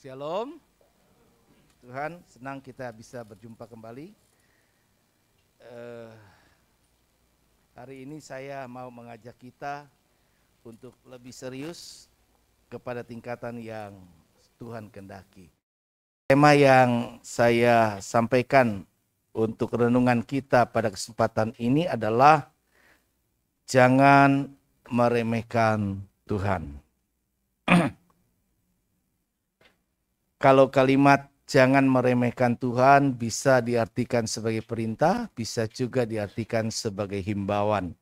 Shalom. Tuhan, senang kita bisa berjumpa kembali. Hari ini saya mau mengajak kita untuk lebih serius kepada tingkatan yang Tuhan kehendaki. Tema yang saya sampaikan untuk renungan kita pada kesempatan ini adalah jangan meremehkan Tuhan. Kalau kalimat jangan meremehkan Tuhan bisa diartikan sebagai perintah, bisa juga diartikan sebagai himbauan.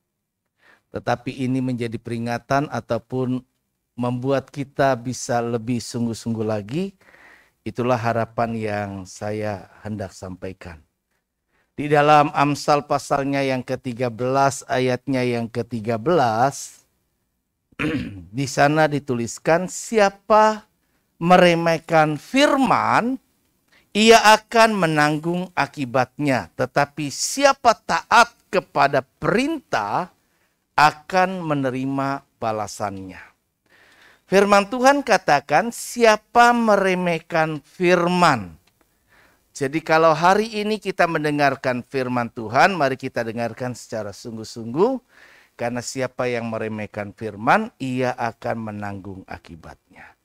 Tetapi ini menjadi peringatan ataupun membuat kita bisa lebih sungguh-sungguh lagi. Itulah harapan yang saya hendak sampaikan. Di dalam Amsal pasalnya yang ke-13 ayatnya yang ke-13, di sana dituliskan siapa meremehkan firman, ia akan menanggung akibatnya. Tetapi siapa taat kepada perintah akan menerima balasannya. Firman Tuhan katakan siapa meremehkan firman. Jadi kalau hari ini kita mendengarkan firman Tuhan, mari kita dengarkan secara sungguh-sungguh. Karena siapa yang meremehkan firman, ia akan menanggung akibatnya.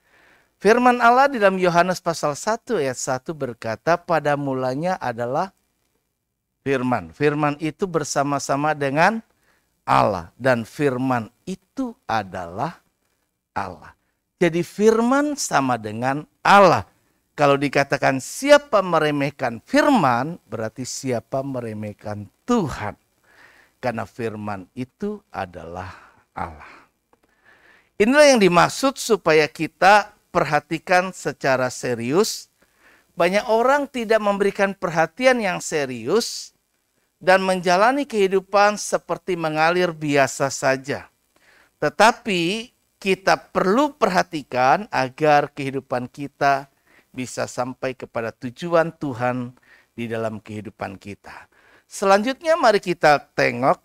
Firman Allah di dalam Yohanes pasal 1 ayat 1 berkata pada mulanya adalah firman. Firman itu bersama-sama dengan Allah dan firman itu adalah Allah. Jadi firman sama dengan Allah. Kalau dikatakan siapa meremehkan firman berarti siapa meremehkan Tuhan. Karena firman itu adalah Allah. Inilah yang dimaksud supaya kita perhatikan secara serius. Banyak orang tidak memberikan perhatian yang serius dan menjalani kehidupan seperti mengalir biasa saja. Tetapi kita perlu perhatikan agar kehidupan kita bisa sampai kepada tujuan Tuhan di dalam kehidupan kita. Selanjutnya mari kita tengok,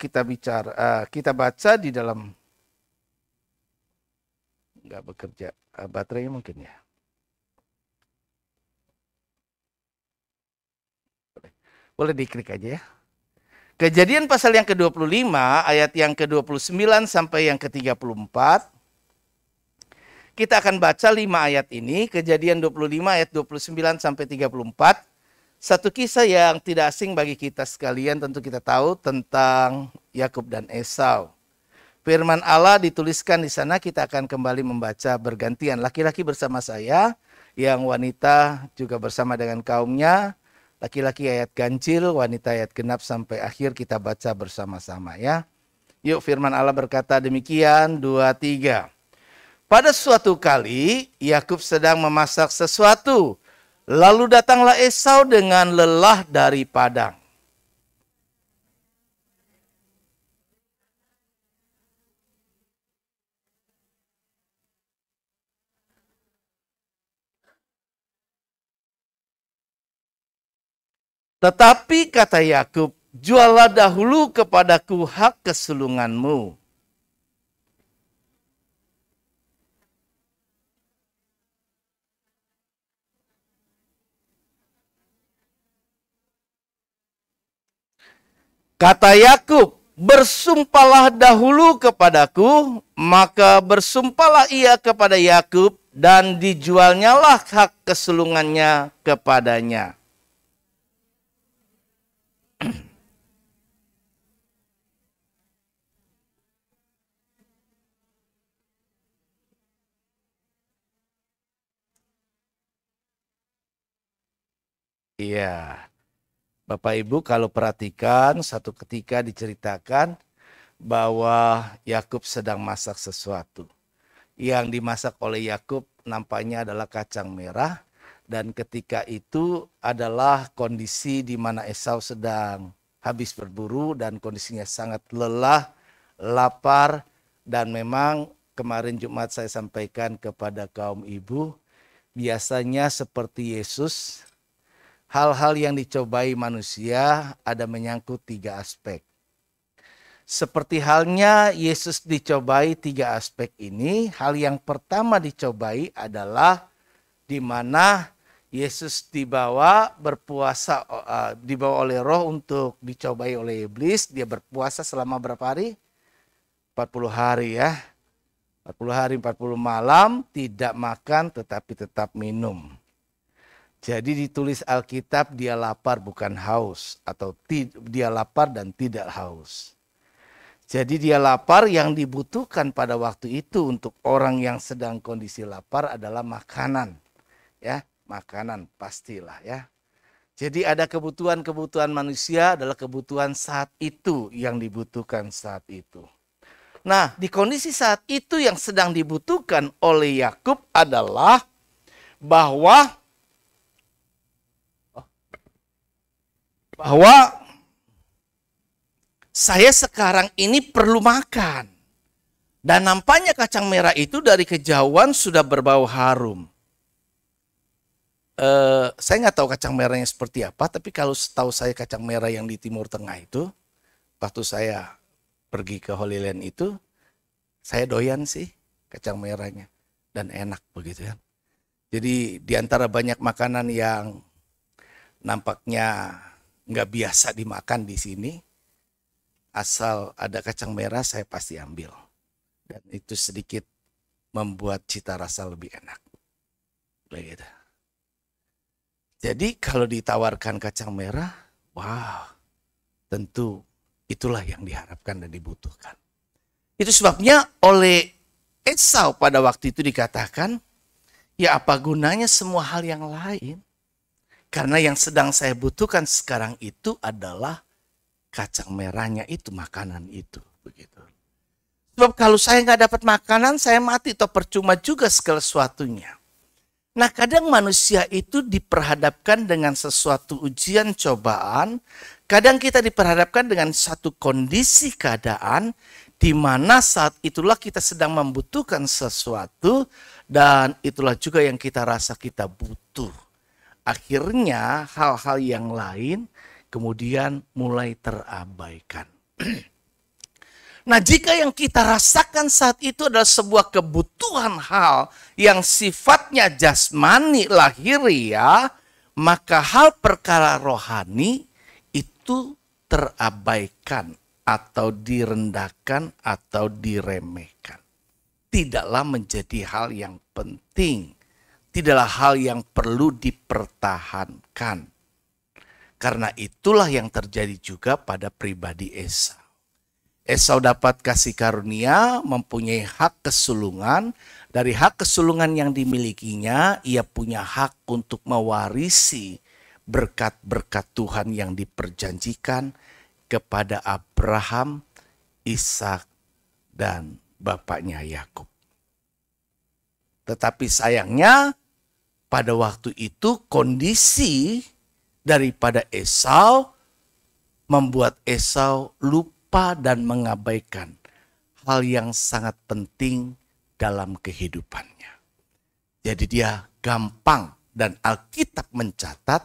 kita baca di dalam nggak bekerja. Baterainya mungkin ya. Boleh diklik aja ya. Kejadian pasal yang ke-25 ayat yang ke-29 sampai yang ke-34. Kita akan baca 5 ayat ini. Kejadian 25 ayat 29 sampai 34. Satu kisah yang tidak asing bagi kita sekalian, tentu kita tahu tentang Yakub dan Esau. Firman Allah dituliskan di sana, kita akan kembali membaca bergantian. Laki-laki bersama saya, yang wanita juga bersama dengan kaumnya. Laki-laki ayat ganjil, wanita ayat genap sampai akhir kita baca bersama-sama ya. Yuk firman Allah berkata demikian, 2, 3. Pada suatu kali, Yakub sedang memasak sesuatu. Lalu datanglah Esau dengan lelah dari padang. Tetapi kata Yakub, jualah dahulu kepadaku hak kesulunganmu. Kata Yakub, bersumpahlah dahulu kepadaku, maka bersumpahlah ia kepada Yakub dan dijualnyalah hak kesulungannya kepadanya. Iya, Bapak Ibu kalau perhatikan satu ketika diceritakan bahwa Yakub sedang masak sesuatu. Yang dimasak oleh Yakub nampaknya adalah kacang merah. Dan ketika itu adalah kondisi di mana Esau sedang habis berburu dan kondisinya sangat lelah, lapar. Dan memang kemarin Jumat saya sampaikan kepada kaum ibu, biasanya seperti Yesus, hal-hal yang dicobai manusia ada menyangkut 3 aspek. Seperti halnya Yesus dicobai 3 aspek ini, hal yang pertama dicobai adalah di mana Yesus dibawa berpuasa, dibawa oleh Roh untuk dicobai oleh iblis. Dia berpuasa selama berapa hari? 40 hari ya. 40 hari 40 malam tidak makan tetapi tetap minum. Jadi ditulis Alkitab dia lapar bukan haus, atau dia lapar dan tidak haus. Jadi dia lapar, yang dibutuhkan pada waktu itu untuk orang yang sedang kondisi lapar adalah makanan. Ya, makanan pastilah ya. Jadi ada kebutuhan-kebutuhan manusia adalah kebutuhan saat itu yang dibutuhkan saat itu. Nah, di kondisi saat itu yang sedang dibutuhkan oleh Yakub adalah bahwa saya sekarang ini perlu makan. Dan nampaknya kacang merah itu dari kejauhan sudah berbau harum. Saya nggak tahu kacang merahnya seperti apa, tapi kalau setahu saya kacang merah yang di Timur Tengah itu, waktu saya pergi ke Holy Land itu, saya doyan sih kacang merahnya dan enak begitu ya. Jadi di antara banyak makanan yang nampaknya nggak biasa dimakan di sini, asal ada kacang merah saya pasti ambil. Dan itu sedikit membuat cita rasa lebih enak. Begitu. Jadi kalau ditawarkan kacang merah, wow, tentu itulah yang diharapkan dan dibutuhkan. Itu sebabnya oleh Esau pada waktu itu dikatakan, ya apa gunanya semua hal yang lain? Karena yang sedang saya butuhkan sekarang itu adalah kacang merahnya itu, makanan itu. Begitu. Sebab kalau saya nggak dapat makanan, saya mati atau percuma juga segala sesuatunya. Nah, kadang manusia itu diperhadapkan dengan sesuatu ujian cobaan. Kadang kita diperhadapkan dengan satu kondisi keadaan di mana saat itulah kita sedang membutuhkan sesuatu dan itulah juga yang kita rasa kita butuh. Akhirnya hal-hal yang lain kemudian mulai terabaikan. Nah, jika yang kita rasakan saat itu adalah sebuah kebutuhan hal yang sifatnya jasmani lahiriah, maka hal perkara rohani itu terabaikan atau direndahkan atau diremehkan. Tidaklah menjadi hal yang penting, tidaklah hal yang perlu dipertahankan. Karena itulah yang terjadi juga pada pribadi Esau. Esau dapat kasih karunia, mempunyai hak kesulungan. Dari hak kesulungan yang dimilikinya, ia punya hak untuk mewarisi berkat-berkat Tuhan yang diperjanjikan kepada Abraham, Ishak, dan bapaknya Yakub. Tetapi sayangnya, pada waktu itu kondisi daripada Esau membuat Esau lupa dan mengabaikan hal yang sangat penting dalam kehidupannya. Jadi dia gampang, dan Alkitab mencatat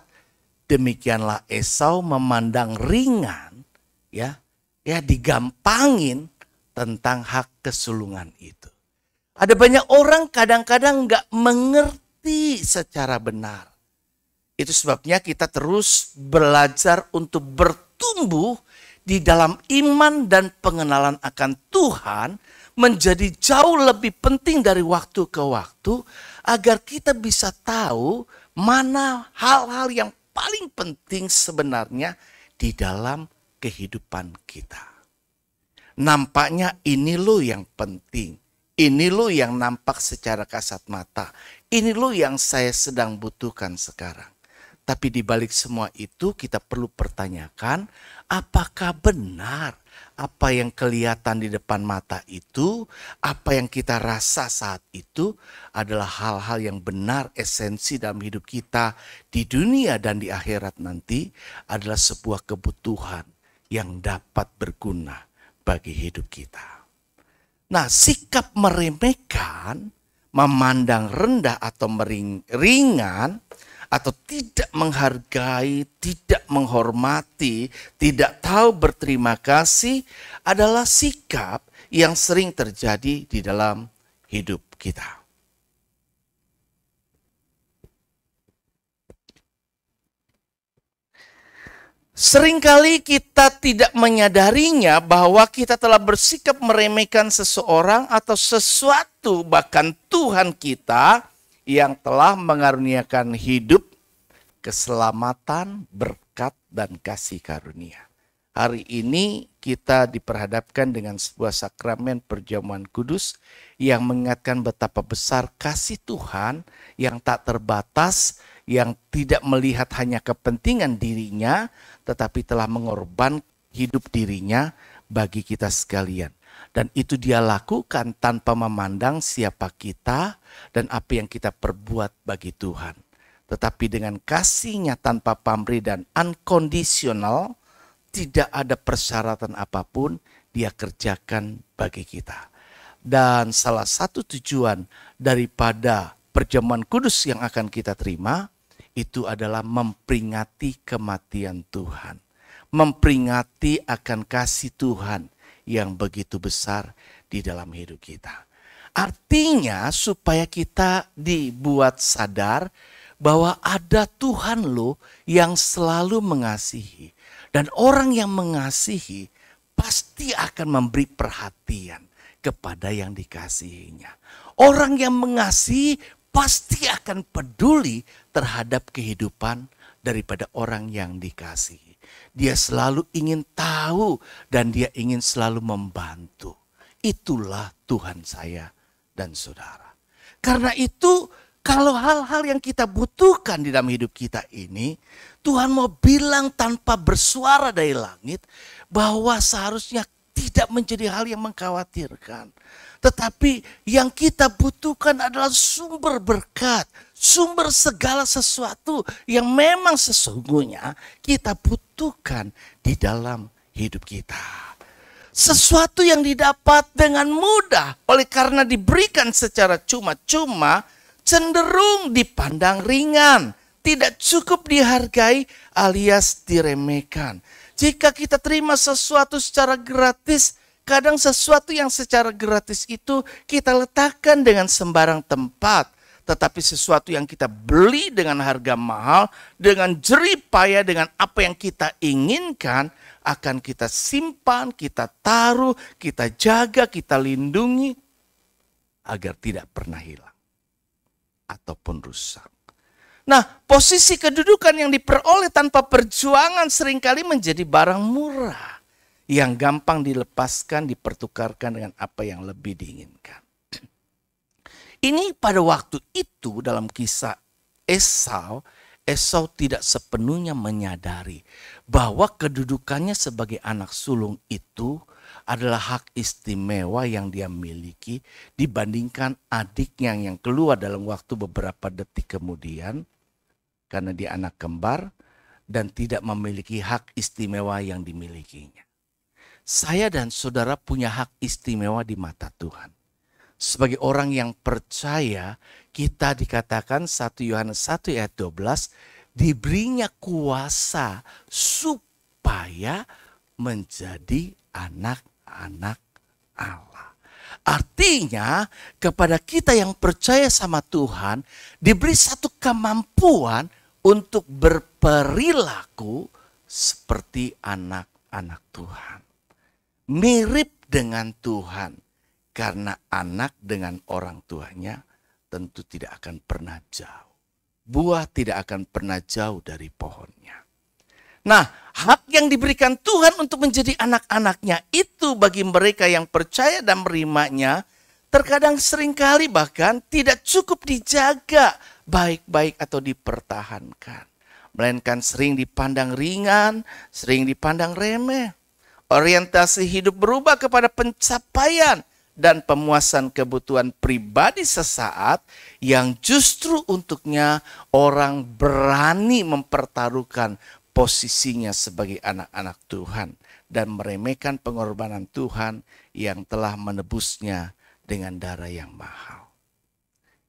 demikianlah Esau memandang ringan, ya digampangin tentang hak kesulungan itu. Ada banyak orang kadang-kadang nggak mengerti secara benar. Itu sebabnya kita terus belajar untuk bertumbuh di dalam iman dan pengenalan akan Tuhan menjadi jauh lebih penting dari waktu ke waktu, agar kita bisa tahu mana hal-hal yang paling penting sebenarnya di dalam kehidupan kita. Nampaknya ini loh yang penting, ini loh yang nampak secara kasat mata, ini loh yang saya sedang butuhkan sekarang. Tapi di balik semua itu kita perlu pertanyakan, apakah benar apa yang kelihatan di depan mata itu, apa yang kita rasa saat itu adalah hal-hal yang benar, esensi dalam hidup kita di dunia dan di akhirat nanti, adalah sebuah kebutuhan yang dapat berguna bagi hidup kita. Nah, sikap meremehkan, memandang rendah atau ringan, atau tidak menghargai, tidak menghormati, tidak tahu berterima kasih adalah sikap yang sering terjadi di dalam hidup kita. Seringkali kita tidak menyadarinya bahwa kita telah bersikap meremehkan seseorang atau sesuatu, bahkan Tuhan kita yang telah mengaruniakan hidup, keselamatan, berkat, dan kasih karunia. Hari ini kita diperhadapkan dengan sebuah sakramen perjamuan kudus yang mengingatkan betapa besar kasih Tuhan yang tak terbatas, yang tidak melihat hanya kepentingan dirinya, tetapi telah mengorbankan hidup dirinya bagi kita sekalian. Dan itu dia lakukan tanpa memandang siapa kita dan apa yang kita perbuat bagi Tuhan. Tetapi dengan kasihnya tanpa pamrih dan unconditional, tidak ada persyaratan apapun dia kerjakan bagi kita. Dan salah satu tujuan daripada perjamuan kudus yang akan kita terima, itu adalah memperingati kematian Tuhan. Memperingati akan kasih Tuhan yang begitu besar di dalam hidup kita. Artinya supaya kita dibuat sadar bahwa ada Tuhan loh yang selalu mengasihi. Dan orang yang mengasihi pasti akan memberi perhatian kepada yang dikasihinya. Orang yang mengasihi pasti akan peduli terhadap kehidupan daripada orang yang dikasihi. Dia selalu ingin tahu dan dia ingin selalu membantu. Itulah Tuhan saya dan saudara. Karena itu kalau hal-hal yang kita butuhkan di dalam hidup kita ini, Tuhan mau bilang tanpa bersuara dari langit bahwa seharusnya tidak menjadi hal yang mengkhawatirkan. Tetapi yang kita butuhkan adalah sumber berkat, sumber segala sesuatu yang memang sesungguhnya kita butuhkan di dalam hidup kita. Sesuatu yang didapat dengan mudah oleh karena diberikan secara cuma-cuma cenderung dipandang ringan, tidak cukup dihargai alias diremehkan. Jika kita terima sesuatu secara gratis, kadang sesuatu yang secara gratis itu kita letakkan dengan sembarang tempat. Tetapi sesuatu yang kita beli dengan harga mahal, dengan jerih payah, dengan apa yang kita inginkan, akan kita simpan, kita taruh, kita jaga, kita lindungi, agar tidak pernah hilang ataupun rusak. Nah, posisi kedudukan yang diperoleh tanpa perjuangan seringkali menjadi barang murah yang gampang dilepaskan, dipertukarkan dengan apa yang lebih diinginkan. Ini pada waktu itu dalam kisah Esau tidak sepenuhnya menyadari bahwa kedudukannya sebagai anak sulung itu adalah hak istimewa yang dia miliki dibandingkan adiknya yang keluar dalam waktu beberapa detik kemudian karena dia anak kembar dan tidak memiliki hak istimewa yang dimilikinya. Saya dan saudara punya hak istimewa di mata Tuhan. Sebagai orang yang percaya, kita dikatakan 1 Yohanes 1 ayat 12, diberinya kuasa supaya menjadi anak-anak Allah. Artinya kepada kita yang percaya sama Tuhan, diberi satu kemampuan untuk berperilaku seperti anak-anak Tuhan. Mirip dengan Tuhan. Karena anak dengan orang tuanya tentu tidak akan pernah jauh. Buah tidak akan pernah jauh dari pohonnya. Nah, hak yang diberikan Tuhan untuk menjadi anak-anaknya itu bagi mereka yang percaya dan menerimanya, terkadang seringkali bahkan tidak cukup dijaga baik-baik atau dipertahankan. Melainkan sering dipandang ringan, sering dipandang remeh. Orientasi hidup berubah kepada pencapaian dan pemuasan kebutuhan pribadi sesaat yang justru untuknya orang berani mempertaruhkan posisinya sebagai anak-anak Tuhan dan meremehkan pengorbanan Tuhan yang telah menebusnya dengan darah yang mahal.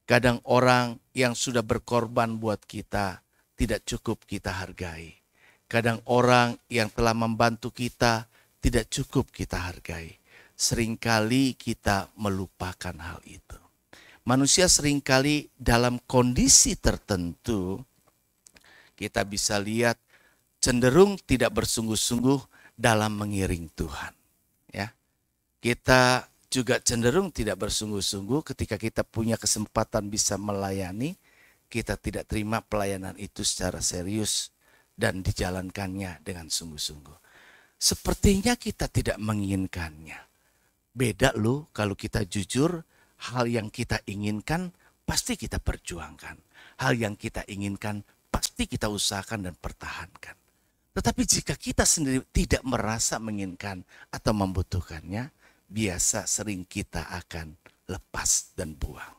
Kadang orang yang sudah berkorban buat kita tidak cukup kita hargai. Kadang orang yang telah membantu kita tidak cukup kita hargai. Seringkali kita melupakan hal itu. Manusia seringkali dalam kondisi tertentu, kita bisa lihat cenderung tidak bersungguh-sungguh dalam mengiring Tuhan. Ya, kita juga cenderung tidak bersungguh-sungguh ketika kita punya kesempatan bisa melayani, kita tidak terima pelayanan itu secara serius dan dijalankannya dengan sungguh-sungguh. Sepertinya kita tidak menginginkannya. Beda loh kalau kita jujur, hal yang kita inginkan pasti kita perjuangkan. Hal yang kita inginkan pasti kita usahakan dan pertahankan. Tetapi jika kita sendiri tidak merasa menginginkan atau membutuhkannya, biasa sering kita akan lepas dan buang.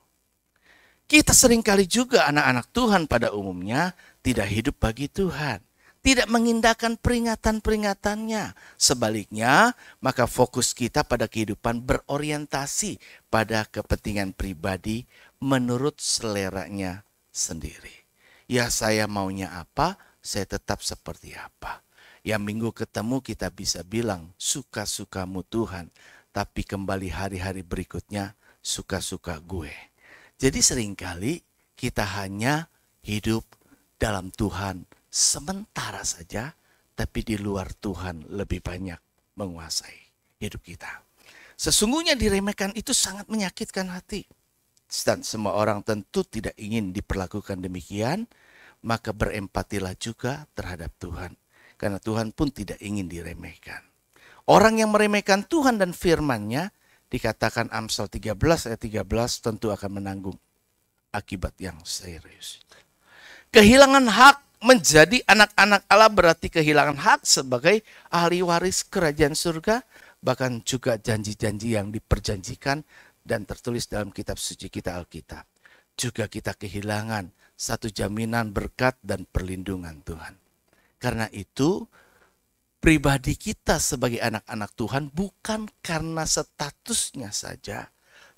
Kita seringkali juga anak-anak Tuhan pada umumnya tidak hidup bagi Tuhan. Tidak mengindahkan peringatan-peringatannya. Sebaliknya, maka fokus kita pada kehidupan berorientasi pada kepentingan pribadi menurut seleranya sendiri. Ya, saya maunya apa, saya tetap seperti apa. Ya, minggu ketemu kita bisa bilang suka-sukamu Tuhan, tapi kembali hari-hari berikutnya suka-suka gue. Jadi seringkali kita hanya hidup dalam Tuhan sementara saja, tapi di luar Tuhan lebih banyak menguasai hidup kita. Sesungguhnya diremehkan itu sangat menyakitkan hati. Dan semua orang tentu tidak ingin diperlakukan demikian, maka berempatilah juga terhadap Tuhan. Karena Tuhan pun tidak ingin diremehkan. Orang yang meremehkan Tuhan dan firman-Nya, dikatakan Amsal 13 ayat 13 tentu akan menanggung akibat yang serius. Kehilangan hak menjadi anak-anak Allah berarti kehilangan hak sebagai ahli waris kerajaan surga, bahkan juga janji-janji yang diperjanjikan dan tertulis dalam kitab suci kita Alkitab. Juga kita kehilangan satu jaminan berkat dan perlindungan Tuhan. Karena itu pribadi kita sebagai anak-anak Tuhan bukan karena statusnya saja,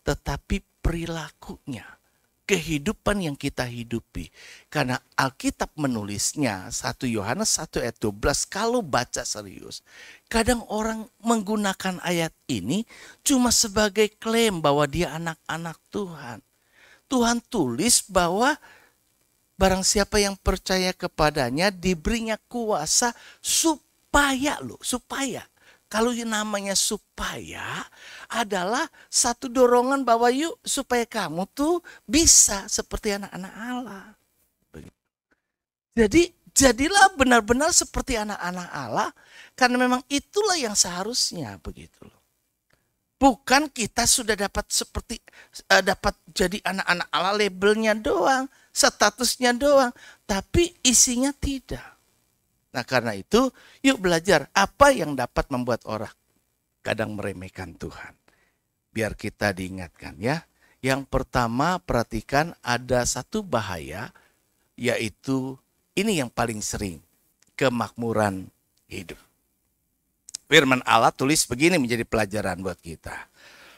tetapi perilakunya. Kehidupan yang kita hidupi. Karena Alkitab menulisnya 1 Yohanes 1 ayat 12 kalau baca serius. Kadang orang menggunakan ayat ini cuma sebagai klaim bahwa dia anak-anak Tuhan. Tuhan tulis bahwa barang siapa yang percaya kepadanya diberinya kuasa supaya. Kalau yang namanya supaya adalah satu dorongan bahwa yuk supaya kamu tuh bisa seperti anak-anak Allah. Jadi jadilah benar-benar seperti anak-anak Allah karena memang itulah yang seharusnya begitu loh. Bukan kita sudah dapat dapat jadi anak-anak Allah labelnya doang, statusnya doang, tapi isinya tidak. Nah karena itu yuk belajar apa yang dapat membuat orang kadang meremehkan Tuhan. Biar kita diingatkan ya. Yang pertama perhatikan ada satu bahaya yaitu ini yang paling sering. Kemakmuran hidup. Firman Allah tulis begini menjadi pelajaran buat kita.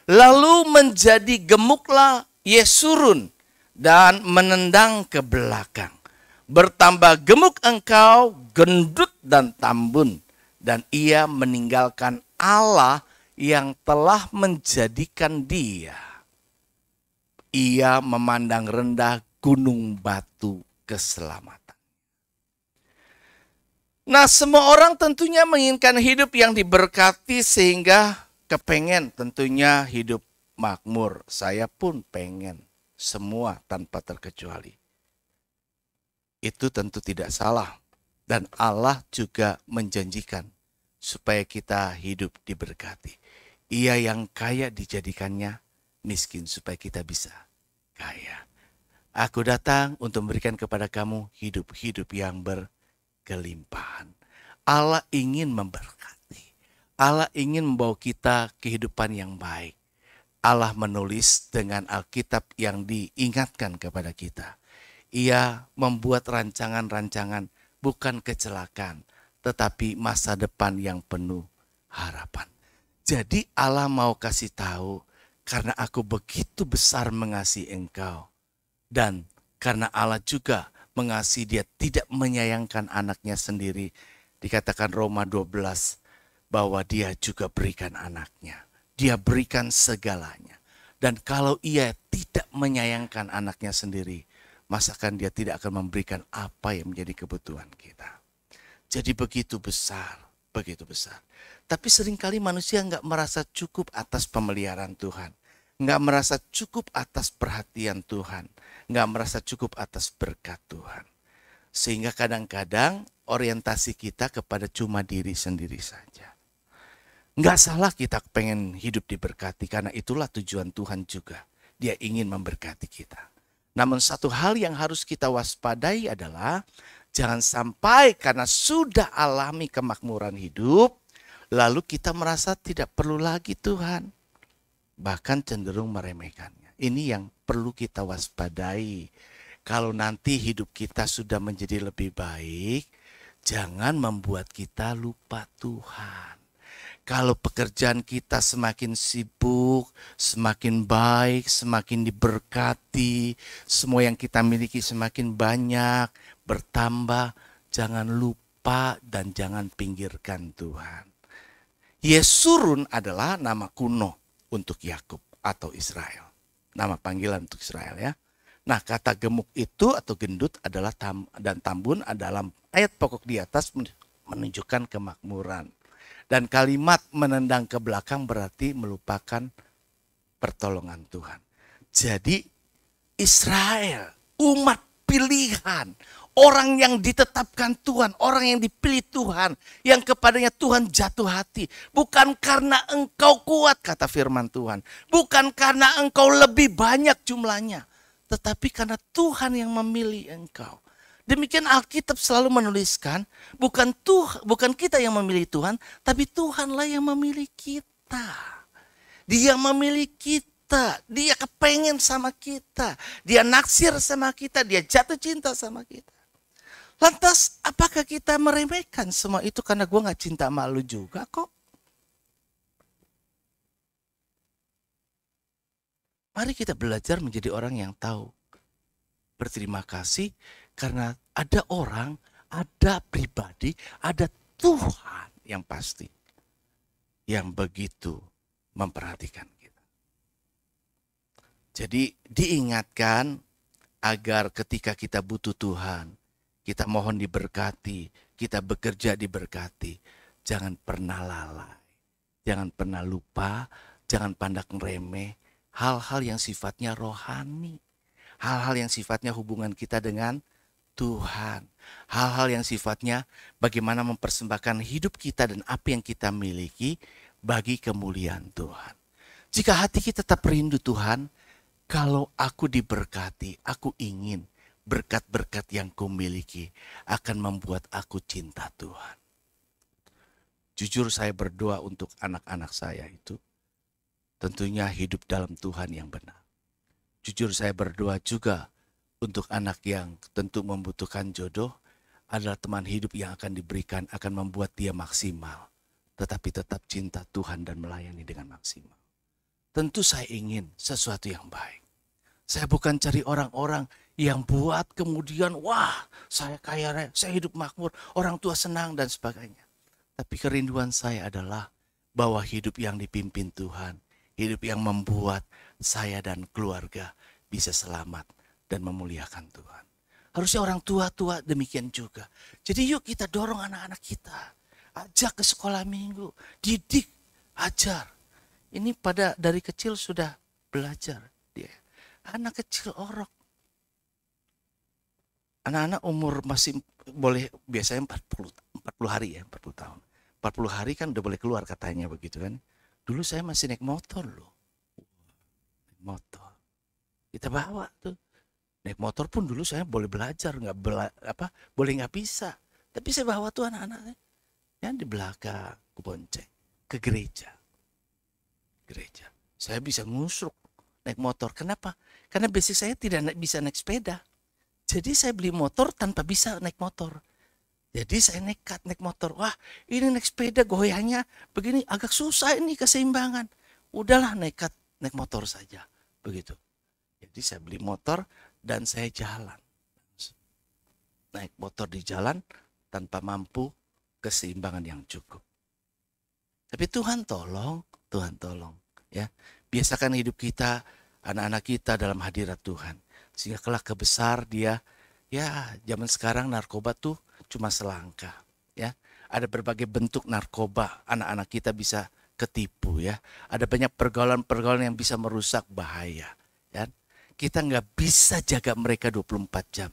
Lalu menjadi gemuklah Yesurun dan menendang ke belakang. Bertambah gemuk engkau, gendut dan tambun. Dan ia meninggalkan Allah yang telah menjadikan dia. Ia memandang rendah gunung batu keselamatan. Nah, semua orang tentunya menginginkan hidup yang diberkati sehingga kepengen tentunya hidup makmur. Saya pun pengen semua tanpa terkecuali. Itu tentu tidak salah. Dan Allah juga menjanjikan supaya kita hidup diberkati. Ia yang kaya dijadikannya miskin supaya kita bisa kaya. Aku datang untuk memberikan kepada kamu hidup-hidup yang berkelimpahan. Allah ingin memberkati. Allah ingin membawa kita kehidupan yang baik. Allah menulis dengan Alkitab yang diingatkan kepada kita. Ia membuat rancangan-rancangan bukan kecelakaan, tetapi masa depan yang penuh harapan. Jadi Allah mau kasih tahu, karena aku begitu besar mengasihi engkau. Dan karena Allah juga mengasihi dia, tidak menyayangkan anaknya sendiri. Dikatakan Roma 12, bahwa dia juga berikan anaknya. Dia berikan segalanya. Dan kalau ia tidak menyayangkan anaknya sendiri, masakan dia tidak akan memberikan apa yang menjadi kebutuhan kita. Jadi begitu besar, begitu besar. Tapi seringkali manusia nggak merasa cukup atas pemeliharaan Tuhan. Nggak merasa cukup atas perhatian Tuhan. Nggak merasa cukup atas berkat Tuhan. Sehingga kadang-kadang orientasi kita kepada cuma diri sendiri saja. Nggak salah kita pengen hidup diberkati, karena itulah tujuan Tuhan juga. Dia ingin memberkati kita. Namun satu hal yang harus kita waspadai adalah jangan sampai karena sudah alami kemakmuran hidup, lalu kita merasa tidak perlu lagi Tuhan. Bahkan cenderung meremehkannya. Ini yang perlu kita waspadai. Kalau nanti hidup kita sudah menjadi lebih baik, jangan membuat kita lupa Tuhan. Kalau pekerjaan kita semakin sibuk, semakin baik, semakin diberkati, semua yang kita miliki semakin banyak, bertambah, jangan lupa dan jangan pinggirkan Tuhan. Yesurun adalah nama kuno untuk Yakub atau Israel. Nama panggilan untuk Israel ya. Nah, kata gemuk itu atau gendut adalah dan tambun adalah ayat pokok di atas menunjukkan kemakmuran. Dan kalimat menendang ke belakang berarti melupakan pertolongan Tuhan. Jadi Israel, umat pilihan, orang yang ditetapkan Tuhan, orang yang dipilih Tuhan, yang kepadanya Tuhan jatuh hati. Bukan karena engkau kuat, kata firman Tuhan. Bukan karena engkau lebih banyak jumlahnya, tetapi karena Tuhan yang memilih engkau. Demikian Alkitab selalu menuliskan, bukan kita yang memilih Tuhan, tapi Tuhanlah yang memilih kita. Dia memilih kita, dia kepengen sama kita, dia naksir sama kita, dia jatuh cinta sama kita. Lantas apakah kita meremehkan semua itu karena gue gak cinta sama lu juga kok? Mari kita belajar menjadi orang yang tahu berterima kasih, karena ada orang, ada pribadi, ada Tuhan yang pasti, yang begitu memperhatikan kita. Jadi diingatkan agar ketika kita butuh Tuhan, kita mohon diberkati, kita bekerja diberkati, jangan pernah lalai, jangan pernah lupa, jangan pandang remeh hal-hal yang sifatnya rohani. Hal-hal yang sifatnya hubungan kita dengan Tuhan. Hal-hal yang sifatnya bagaimana mempersembahkan hidup kita dan apa yang kita miliki bagi kemuliaan Tuhan. Jika hati kita tetap rindu Tuhan, kalau aku diberkati, aku ingin berkat-berkat yang kumiliki akan membuat aku cinta Tuhan. Jujur saya berdoa untuk anak-anak saya itu, tentunya hidup dalam Tuhan yang benar. Jujur saya berdoa juga untuk anak yang tentu membutuhkan jodoh, adalah teman hidup yang akan diberikan akan membuat dia maksimal. Tetapi tetap cinta Tuhan dan melayani dengan maksimal. Tentu saya ingin sesuatu yang baik. Saya bukan cari orang-orang yang buat kemudian wah saya kaya raya, saya hidup makmur, orang tua senang dan sebagainya. Tapi kerinduan saya adalah bahwa hidup yang dipimpin Tuhan, hidup yang membuat saya dan keluarga bisa selamat dan memuliakan Tuhan. Harusnya orang tua-tua demikian juga. Jadi yuk kita dorong anak-anak kita. Ajak ke sekolah minggu. Didik, ajar. Ini dari kecil sudah belajar dia. Anak kecil orok. Anak-anak umur masih boleh biasanya 40 hari ya, 40 tahun. 40 hari kan udah boleh keluar katanya begitu kan. Dulu saya masih naik motor loh. Naik motor. Kita bawa tuh. Naik motor pun dulu saya boleh belajar, boleh nggak bisa. Tapi saya bawa tuh anak-anaknya. Yang di belakang, ke bonceng, ke gereja. Gereja. Saya bisa ngusruk naik motor. Kenapa? Karena basic saya tidak bisa naik sepeda. Jadi saya beli motor tanpa bisa naik motor. Jadi saya nekat naik motor. Wah ini naik sepeda goyahnya begini agak susah ini keseimbangan. Udahlah nekat naik motor saja. Begitu. Jadi saya beli motor dan saya jalan. Naik motor di jalan tanpa mampu keseimbangan yang cukup. Tapi Tuhan tolong ya. Biasakan hidup kita, anak-anak kita dalam hadirat Tuhan. Sehingga kelak kebesar dia, ya zaman sekarang narkoba tuh cuma selangkah. Ya, ada berbagai bentuk narkoba, anak-anak kita bisa ketipu ya. Ada banyak pergaulan-pergaulan yang bisa merusak, bahaya. Ya. Kita nggak bisa jaga mereka 24 jam.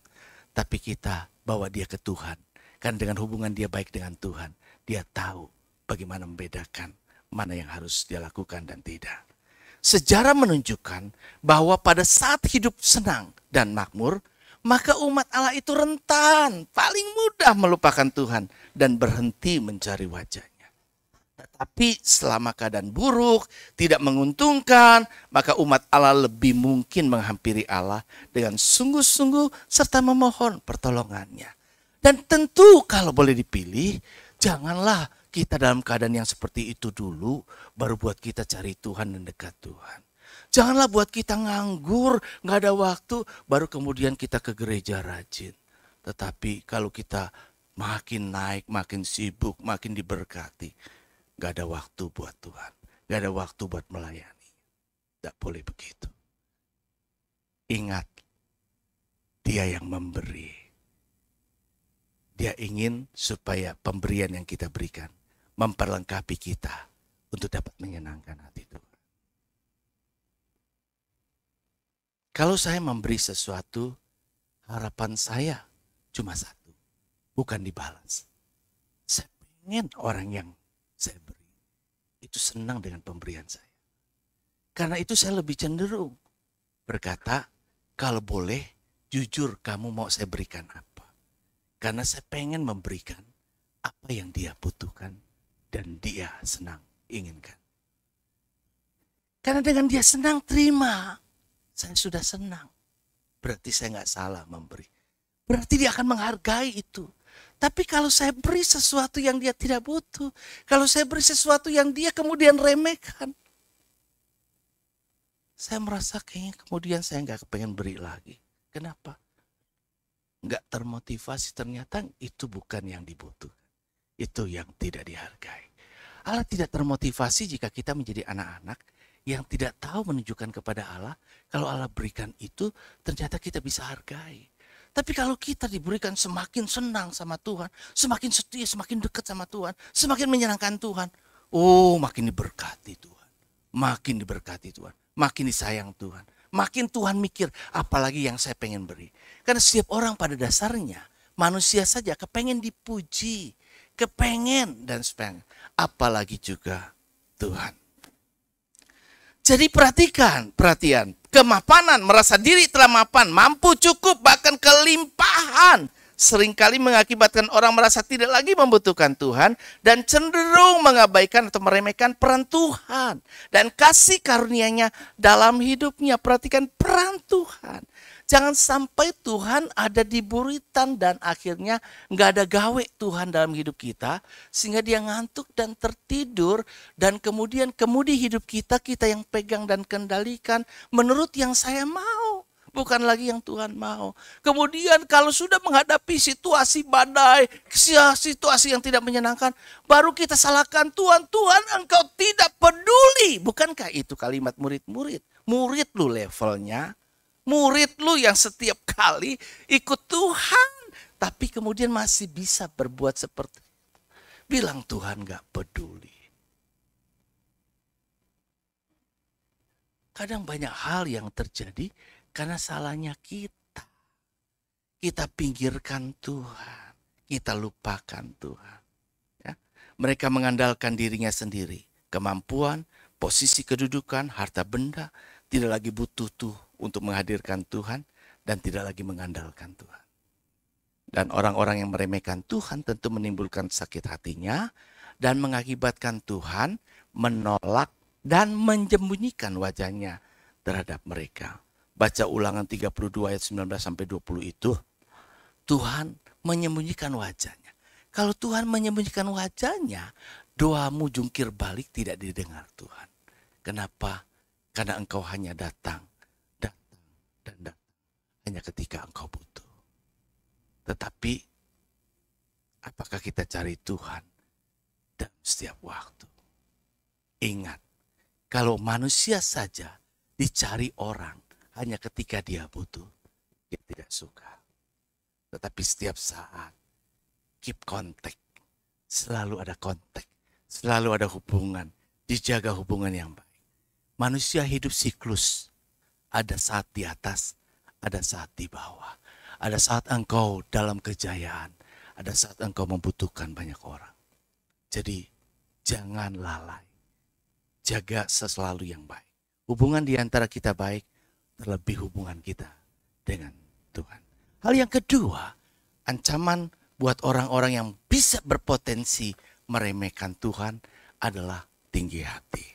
Tapi kita bawa dia ke Tuhan. Kan dengan hubungan dia baik dengan Tuhan, dia tahu bagaimana membedakan mana yang harus dia lakukan dan tidak. Sejarah menunjukkan bahwa pada saat hidup senang dan makmur, maka umat Allah itu rentan, paling mudah melupakan Tuhan dan berhenti mencari wajahnya. Tetapi selama keadaan buruk, tidak menguntungkan, maka umat Allah lebih mungkin menghampiri Allah dengan sungguh-sungguh serta memohon pertolongannya. Dan tentu kalau boleh dipilih, janganlah kita dalam keadaan yang seperti itu dulu, baru buat kita cari Tuhan dan dekat Tuhan. Janganlah buat kita nganggur, gak ada waktu, baru kemudian kita ke gereja rajin. Tetapi kalau kita makin naik, makin sibuk, makin diberkati, gak ada waktu buat Tuhan. Gak ada waktu buat melayani. Gak boleh begitu. Ingat, Dia yang memberi. Dia ingin supaya pemberian yang kita berikan memperlengkapi kita untuk dapat menyenangkan hati Tuhan. Kalau saya memberi sesuatu, harapan saya cuma satu, bukan dibalas. Saya pengen orang yang saya beri itu senang dengan pemberian saya. Karena itu saya lebih cenderung berkata, kalau boleh jujur kamu mau saya berikan apa. Karena saya pengen memberikan apa yang dia butuhkan dan dia senang inginkan. Karena dengan dia senang terima. Saya sudah senang. Berarti saya nggak salah memberi. Berarti dia akan menghargai itu. Tapi kalau saya beri sesuatu yang dia tidak butuh. Kalau saya beri sesuatu yang dia kemudian remehkan. Saya merasa kayaknya kemudian saya nggak kepengen beri lagi. Kenapa? Nggak termotivasi, ternyata itu bukan yang dibutuhkan. Itu yang tidak dihargai. Allah tidak termotivasi jika kita menjadi anak-anak yang tidak tahu menunjukkan kepada Allah, kalau Allah berikan itu, ternyata kita bisa hargai. Tapi kalau kita diberikan semakin senang sama Tuhan, semakin setia, semakin dekat sama Tuhan, semakin menyenangkan Tuhan, oh makin diberkati Tuhan. Makin diberkati Tuhan, makin disayang Tuhan. Makin Tuhan mikir, apalagi yang saya pengen beri. Karena setiap orang pada dasarnya, manusia saja kepengen dipuji, kepengen dan sebagainya. Apalagi juga Tuhan. Jadi perhatian, kemapanan, merasa diri telah mapan, mampu cukup, bahkan kelimpahan. Seringkali mengakibatkan orang merasa tidak lagi membutuhkan Tuhan dan cenderung mengabaikan atau meremehkan peran Tuhan. Dan kasih karunia-Nya dalam hidupnya, perhatikan peran Tuhan. Jangan sampai Tuhan ada di buritan dan akhirnya nggak ada gawe Tuhan dalam hidup kita. Sehingga dia ngantuk dan tertidur dan kemudian kemudi hidup kita yang pegang dan kendalikan menurut yang saya mau. Bukan lagi yang Tuhan mau. Kemudian kalau sudah menghadapi situasi badai, situasi yang tidak menyenangkan, baru kita salahkan Tuhan. Tuhan engkau tidak peduli. Bukankah itu kalimat murid-murid? Murid lu levelnya. Murid lu yang setiap kali ikut Tuhan, tapi kemudian masih bisa berbuat seperti itu. Bilang Tuhan gak peduli. Kadang banyak hal yang terjadi karena salahnya kita. Kita pinggirkan Tuhan, kita lupakan Tuhan. Ya. Mereka mengandalkan dirinya sendiri, kemampuan, posisi kedudukan, harta benda, tidak lagi butuh tuh untuk menghadirkan Tuhan dan tidak lagi mengandalkan Tuhan. Dan orang-orang yang meremehkan Tuhan tentu menimbulkan sakit hatinya dan mengakibatkan Tuhan menolak dan menyembunyikan wajahnya terhadap mereka. Baca Ulangan 32 ayat 19 sampai 20 itu, Tuhan menyembunyikan wajahnya. Kalau Tuhan menyembunyikan wajahnya, doamu jungkir balik tidak didengar Tuhan. Kenapa? Karena engkau hanya datang hanya ketika engkau butuh. Tetapi apakah kita cari Tuhan dalam setiap waktu? Ingat, kalau manusia saja dicari orang hanya ketika dia butuh, dia tidak suka. Tetapi setiap saat keep contact, selalu ada kontak, selalu ada hubungan, dijaga hubungan yang baik. Manusia hidup siklus, ada saat di atas, ada saat di bawah. Ada saat engkau dalam kejayaan, ada saat engkau membutuhkan banyak orang. Jadi jangan lalai, jaga selalu yang baik. Hubungan di antara kita baik, terlebih hubungan kita dengan Tuhan. Hal yang kedua, ancaman buat orang-orang yang bisa berpotensi meremehkan Tuhan adalah tinggi hati.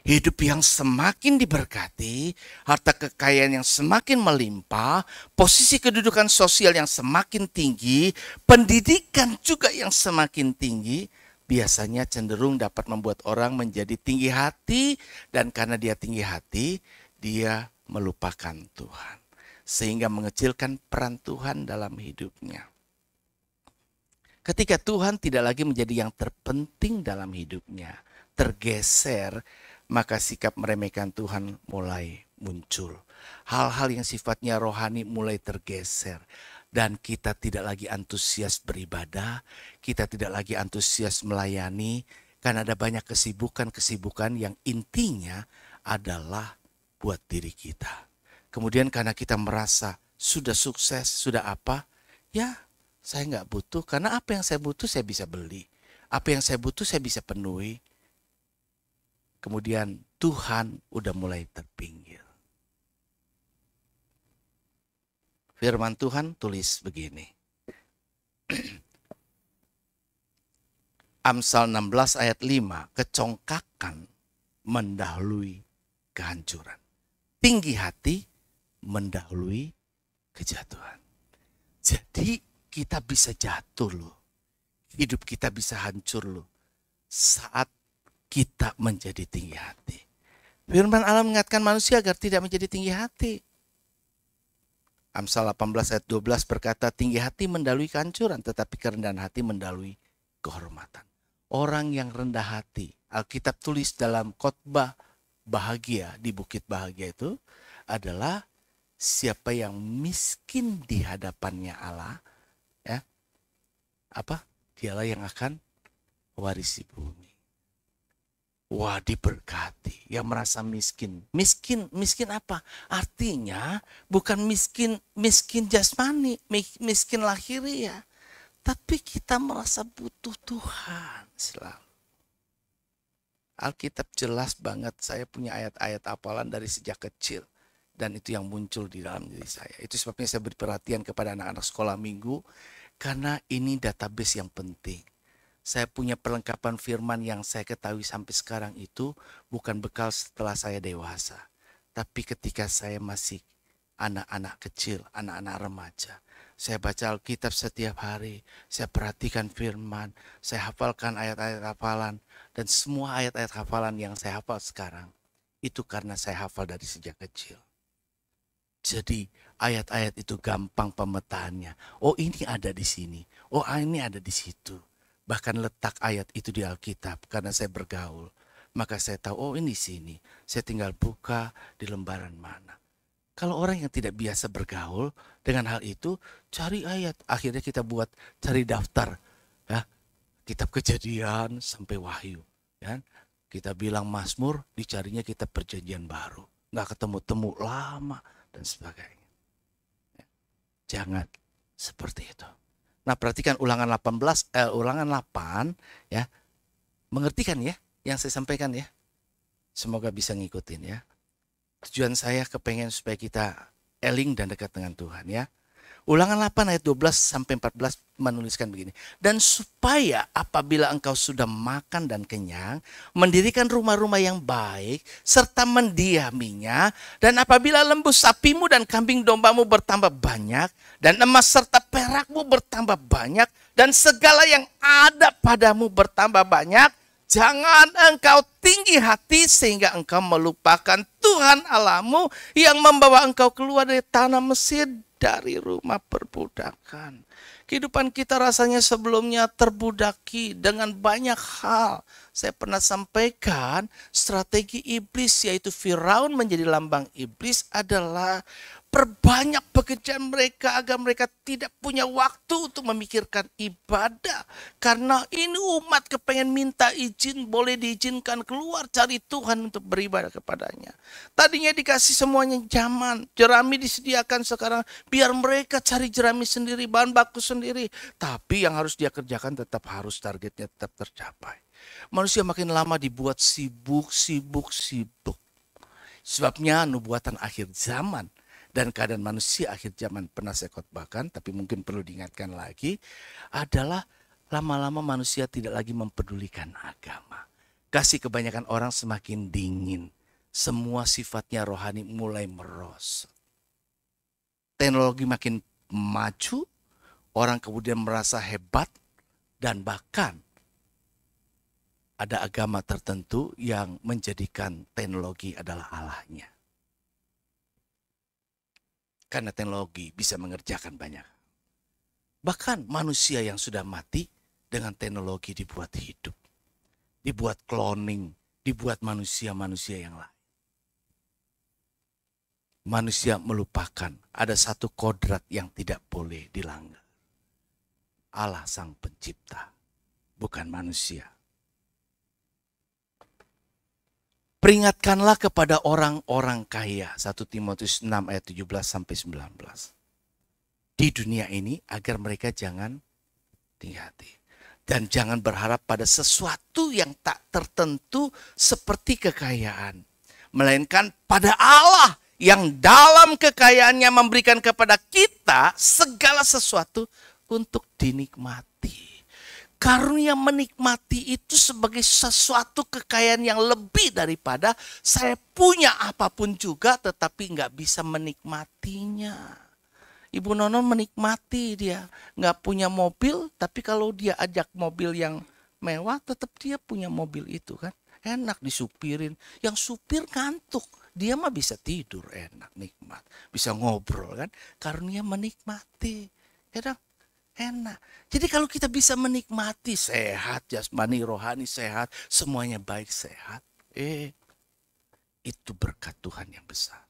Hidup yang semakin diberkati, harta kekayaan yang semakin melimpah, posisi kedudukan sosial yang semakin tinggi, pendidikan juga yang semakin tinggi, biasanya cenderung dapat membuat orang menjadi tinggi hati, dan karena dia tinggi hati, dia melupakan Tuhan. Sehingga mengecilkan peran Tuhan dalam hidupnya. Ketika Tuhan tidak lagi menjadi yang terpenting dalam hidupnya, tergeser, maka sikap meremehkan Tuhan mulai muncul. Hal-hal yang sifatnya rohani mulai tergeser. Dan kita tidak lagi antusias beribadah, kita tidak lagi antusias melayani, karena ada banyak kesibukan-kesibukan yang intinya adalah buat diri kita. Kemudian karena kita merasa sudah sukses, sudah apa, ya saya nggak butuh, karena apa yang saya butuh saya bisa beli. Apa yang saya butuh saya bisa penuhi. Kemudian Tuhan udah mulai terpinggir. Firman Tuhan tulis begini. Amsal 16 ayat 5, kecongkakan mendahului kehancuran. Tinggi hati mendahului kejatuhan. Jadi kita bisa jatuh loh. Hidup kita bisa hancur loh. Saat kita menjadi tinggi hati. Firman Allah mengingatkan manusia agar tidak menjadi tinggi hati. Amsal 18 ayat 12 berkata, tinggi hati mendahului kehancuran, tetapi kerendahan hati mendahului kehormatan. Orang yang rendah hati, Alkitab tulis dalam khotbah bahagia di Bukit Bahagia itu adalah siapa yang miskin di hadapannya Allah, ya, dialah yang akan warisi bumi. Wah, diberkati. Yang merasa miskin. Miskin apa? Artinya bukan miskin jasmani, miskin lahiriah. Tapi kita merasa butuh Tuhan selalu. Alkitab jelas banget, saya punya ayat-ayat hafalan dari sejak kecil. Dan itu yang muncul di dalam diri saya. Itu sebabnya saya beri perhatian kepada anak-anak sekolah minggu. Karena ini database yang penting. Saya punya perlengkapan firman yang saya ketahui sampai sekarang itu bukan bekal setelah saya dewasa. Tapi ketika saya masih anak-anak kecil, anak-anak remaja. Saya baca Alkitab setiap hari, saya perhatikan firman, saya hafalkan ayat-ayat hafalan. Dan semua ayat-ayat hafalan yang saya hafal sekarang, itu karena saya hafal dari sejak kecil. Jadi ayat-ayat itu gampang pemetaannya. Oh, ini ada di sini, oh ini ada di situ. Bahkan letak ayat itu di Alkitab karena saya bergaul. Maka saya tahu, oh ini sini. Saya tinggal buka di lembaran mana. Kalau orang yang tidak biasa bergaul dengan hal itu, cari ayat. Akhirnya kita cari daftar. Ya, kitab Kejadian sampai Wahyu. Ya. Kita bilang Mazmur, dicarinya kitab Perjanjian Baru. Nggak ketemu-temu lama dan sebagainya. Ya. Jangan seperti itu. Nah, perhatikan ulangan 8 ya. Mengerti kan ya yang saya sampaikan ya? Semoga bisa ngikutin ya. Tujuan saya kepengen supaya kita eling dan dekat dengan Tuhan ya. Ulangan 8 ayat 12 sampai 14 menuliskan begini. Dan supaya apabila engkau sudah makan dan kenyang, mendirikan rumah-rumah yang baik, serta mendiaminya, dan apabila lembu sapimu dan kambing dombamu bertambah banyak, dan emas serta perakmu bertambah banyak, dan segala yang ada padamu bertambah banyak, jangan engkau tinggi hati sehingga engkau melupakan Tuhan Allahmu yang membawa engkau keluar dari tanah Mesir, dari rumah perbudakan. Kehidupan kita rasanya sebelumnya terbudaki dengan banyak hal. Saya pernah sampaikan strategi iblis, yaitu Firaun menjadi lambang iblis, adalah perbanyak pekerjaan mereka agar mereka tidak punya waktu untuk memikirkan ibadah. Karena ini umat kepengen minta izin, boleh diizinkan keluar cari Tuhan untuk beribadah kepadanya. Tadinya dikasih semuanya zaman, jerami disediakan, sekarang biar mereka cari jerami sendiri, bahan baku sendiri. Tapi yang harus dia kerjakan tetap harus targetnya tetap tercapai. Manusia makin lama dibuat sibuk. Sebabnya nubuatan akhir zaman dan keadaan manusia akhir zaman pernah saya khotbahkan, tapi mungkin perlu diingatkan lagi, adalah lama-lama manusia tidak lagi mempedulikan agama. Kasih kebanyakan orang semakin dingin. Semua sifatnya rohani mulai merosot. Teknologi makin maju, orang kemudian merasa hebat, dan bahkan ada agama tertentu yang menjadikan teknologi adalah Allahnya. Karena teknologi bisa mengerjakan banyak. Bahkan manusia yang sudah mati dengan teknologi dibuat hidup. Dibuat cloning, dibuat manusia-manusia yang lain. Manusia melupakan ada satu kodrat yang tidak boleh dilanggar. Allah sang pencipta, bukan manusia. Peringatkanlah kepada orang-orang kaya. 1 Timotius 6 ayat 17 sampai 19. Di dunia ini agar mereka jangan hati-hati. Dan jangan berharap pada sesuatu yang tak tertentu seperti kekayaan. Melainkan pada Allah yang dalam kekayaannya memberikan kepada kita segala sesuatu untuk dinikmati. Karunia menikmati itu sebagai sesuatu kekayaan yang lebih daripada saya punya apapun juga tetapi nggak bisa menikmatinya. Ibu Nonon menikmati, dia nggak punya mobil, tapi kalau dia ajak mobil yang mewah tetap dia punya mobil itu kan. Enak disupirin, yang supir ngantuk, dia mah bisa tidur enak, nikmat. Bisa ngobrol kan, karunia menikmati. Ya dong? Enak. Jadi kalau kita bisa menikmati sehat, jasmani, rohani sehat, semuanya baik sehat, itu berkat Tuhan yang besar.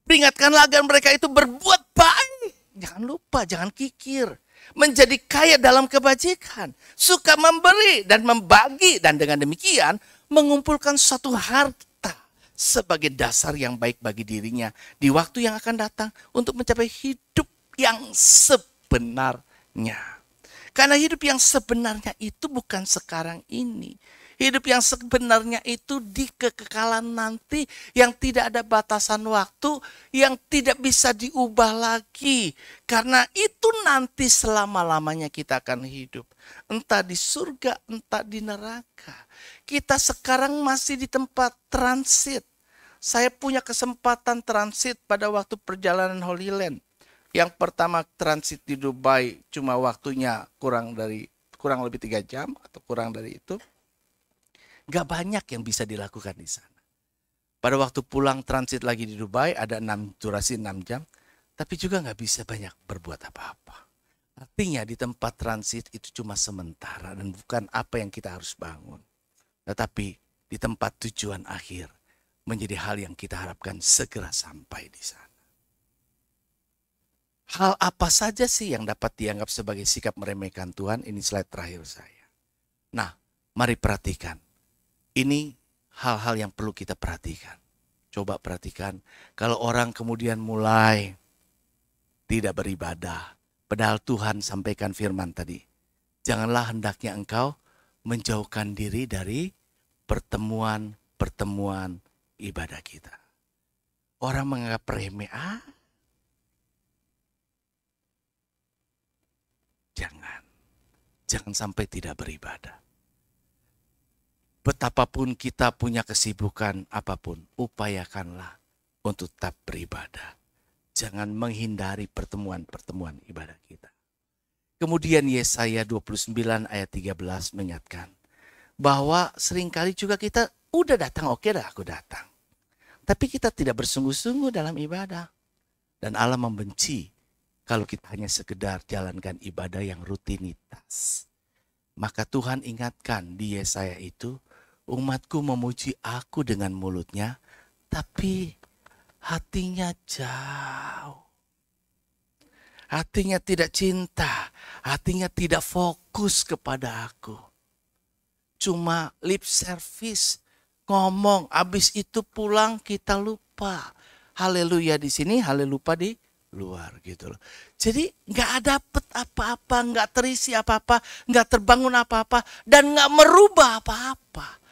Peringatkanlah agar mereka itu berbuat baik. Jangan lupa, jangan kikir. Menjadi kaya dalam kebajikan. Suka memberi dan membagi. Dan dengan demikian mengumpulkan suatu harta sebagai dasar yang baik bagi dirinya. Di waktu yang akan datang untuk mencapai hidup yang sebenarnya. Karena hidup yang sebenarnya itu bukan sekarang ini. Hidup yang sebenarnya itu di kekekalan nanti yang tidak ada batasan waktu, yang tidak bisa diubah lagi. Karena itu nanti selama-lamanya kita akan hidup. Entah di surga, entah di neraka. Kita sekarang masih di tempat transit. Saya punya kesempatan transit pada waktu perjalanan Holy Land. Yang pertama transit di Dubai cuma waktunya kurang lebih 3 jam atau kurang dari itu. Gak banyak yang bisa dilakukan di sana. Pada waktu pulang transit lagi di Dubai ada durasi 6 jam. Tapi juga gak bisa banyak berbuat apa-apa. Artinya di tempat transit itu cuma sementara dan bukan apa yang kita harus bangun. Tetapi di tempat tujuan akhir menjadi hal yang kita harapkan segera sampai di sana. Hal apa saja sih yang dapat dianggap sebagai sikap meremehkan Tuhan? Ini slide terakhir saya. Nah, mari perhatikan. Ini hal-hal yang perlu kita perhatikan. Coba perhatikan. Kalau orang kemudian mulai tidak beribadah. Padahal Tuhan sampaikan firman tadi. Janganlah hendaknya engkau menjauhkan diri dari pertemuan-pertemuan ibadah kita. Orang menganggap remeh. Jangan sampai tidak beribadah. Betapapun kita punya kesibukan apapun, upayakanlah untuk tetap beribadah. Jangan menghindari pertemuan-pertemuan ibadah kita. Kemudian Yesaya 29 ayat 13 mengingatkan bahwa seringkali juga kita udah datang, oke dah aku datang. Tapi kita tidak bersungguh-sungguh dalam ibadah. Dan Allah membenci kalau kita hanya sekedar jalankan ibadah yang rutinitas. Maka Tuhan ingatkan di Yesaya itu, umatku memuji aku dengan mulutnya, tapi hatinya jauh. Hatinya tidak cinta, hatinya tidak fokus kepada aku. Cuma lip service, ngomong, habis itu pulang kita lupa. Haleluya di sini, haleluya di luar gitu loh. Jadi nggak dapet apa-apa, nggak terisi apa-apa, nggak terbangun apa-apa, dan nggak merubah apa-apa.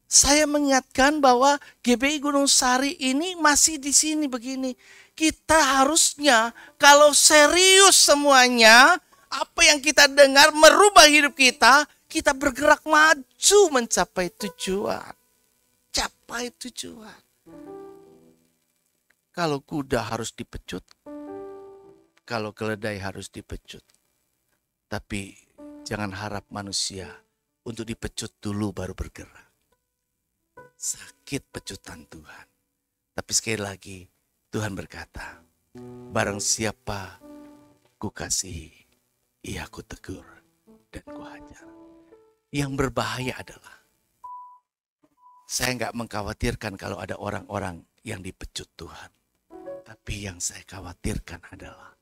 Saya mengingatkan bahwa GBI Gunung Sari ini masih di sini begini. Kita harusnya kalau serius semuanya, apa yang kita dengar merubah hidup kita, kita bergerak maju mencapai tujuan. Capai tujuan. Kalau kuda harus dipecut, kalau keledai harus dipecut. Tapi jangan harap manusia untuk dipecut dulu baru bergerak. Sakit pecutan Tuhan. Tapi sekali lagi Tuhan berkata, barang siapa ku kasihi, ia ku tegur dan ku hajar. Yang berbahaya adalah, saya nggak mengkhawatirkan kalau ada orang-orang yang dipecut Tuhan. Tapi yang saya khawatirkan adalah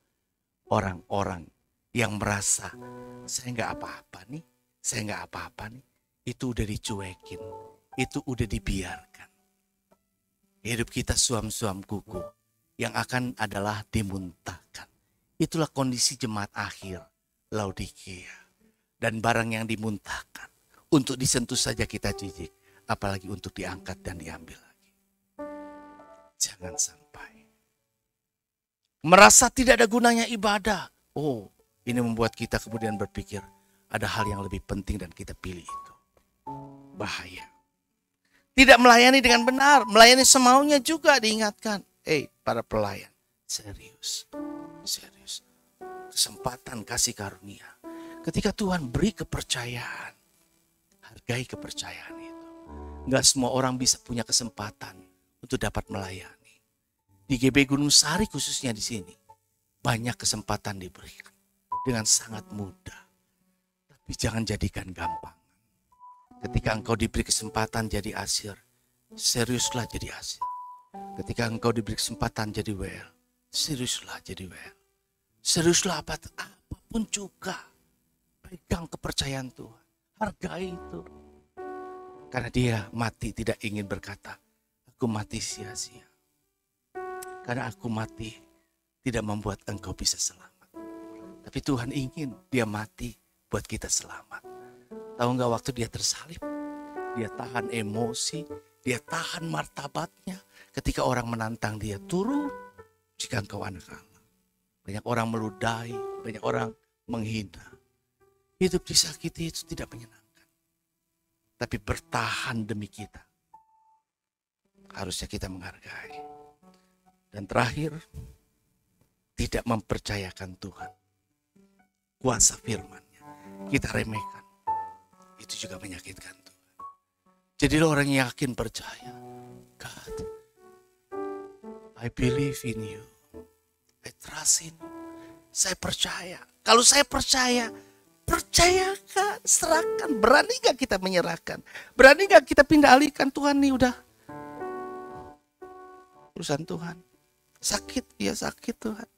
orang-orang yang merasa saya nggak apa-apa nih, saya nggak apa-apa nih. Itu udah dicuekin, itu udah dibiarkan. Hidup kita suam-suam kuku yang akan adalah dimuntahkan. Itulah kondisi jemaat akhir Laodikia. Dan barang yang dimuntahkan, untuk disentuh saja kita jijik, apalagi untuk diangkat dan diambil lagi. Jangan sampai merasa tidak ada gunanya ibadah. Oh, ini membuat kita kemudian berpikir ada hal yang lebih penting dan kita pilih itu. Bahaya. Tidak melayani dengan benar, melayani semaunya juga diingatkan. Para pelayan, serius. Kesempatan kasih karunia. Ketika Tuhan beri kepercayaan, hargai kepercayaan itu. Enggak semua orang bisa punya kesempatan untuk dapat melayani. Di GB Gunung Sari khususnya di sini, banyak kesempatan diberikan dengan sangat mudah. Tapi jangan jadikan gampang. Ketika engkau diberi kesempatan jadi asir, seriuslah jadi asir. Ketika engkau diberi kesempatan jadi WL, seriuslah jadi WL. Seriuslah apapun juga. Pegang kepercayaan Tuhan. Hargai itu. Karena dia mati tidak ingin berkata, aku mati sia-sia. Karena aku mati tidak membuat engkau bisa selamat. Tapi Tuhan ingin dia mati buat kita selamat. Tahu nggak waktu dia tersalib? Dia tahan emosi, dia tahan martabatnya. Ketika orang menantang dia, turun jika engkau anak Allah. Banyak orang meludahi, banyak orang menghina. Hidup disakiti itu tidak menyenangkan. Tapi bertahan demi kita. Harusnya kita menghargai. Dan terakhir, tidak mempercayakan Tuhan. Kuasa firman-Nya kita remehkan. Itu juga menyakitkan Tuhan. Jadi orang yang yakin percaya. God, I believe in you. I trust in you. Saya percaya. Kalau saya percaya, percayakan, serahkan. Berani gak kita menyerahkan? Berani gak kita pindah alihkan? Tuhan nih udah urusan Tuhan. Sakit, ya sakit Tuhan.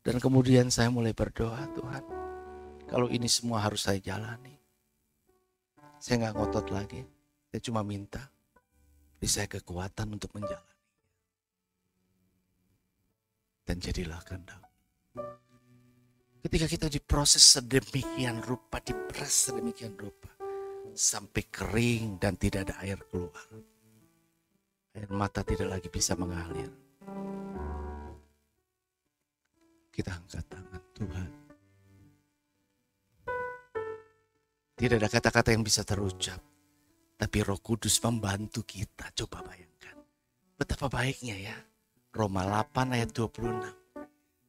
Dan kemudian saya mulai berdoa, Tuhan, kalau ini semua harus saya jalani. Saya gak ngotot lagi. Saya cuma minta beri saya kekuatan untuk menjalani. Dan jadilah kehendak. Ketika kita diproses sedemikian rupa, diperas sedemikian rupa, sampai kering dan tidak ada air keluar. Air mata tidak lagi bisa mengalir. Kita angkat tangan, Tuhan. Tidak ada kata-kata yang bisa terucap, tapi Roh Kudus membantu kita. Coba bayangkan, betapa baiknya ya. Roma 8 ayat 26.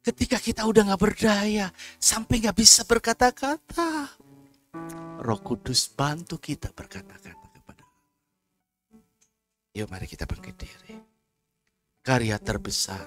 Ketika kita udah gak berdaya, sampai gak bisa berkata-kata, Roh Kudus bantu kita berkata-kata kepada Allah. Yuk mari kita bangkit diri. Karya terbesar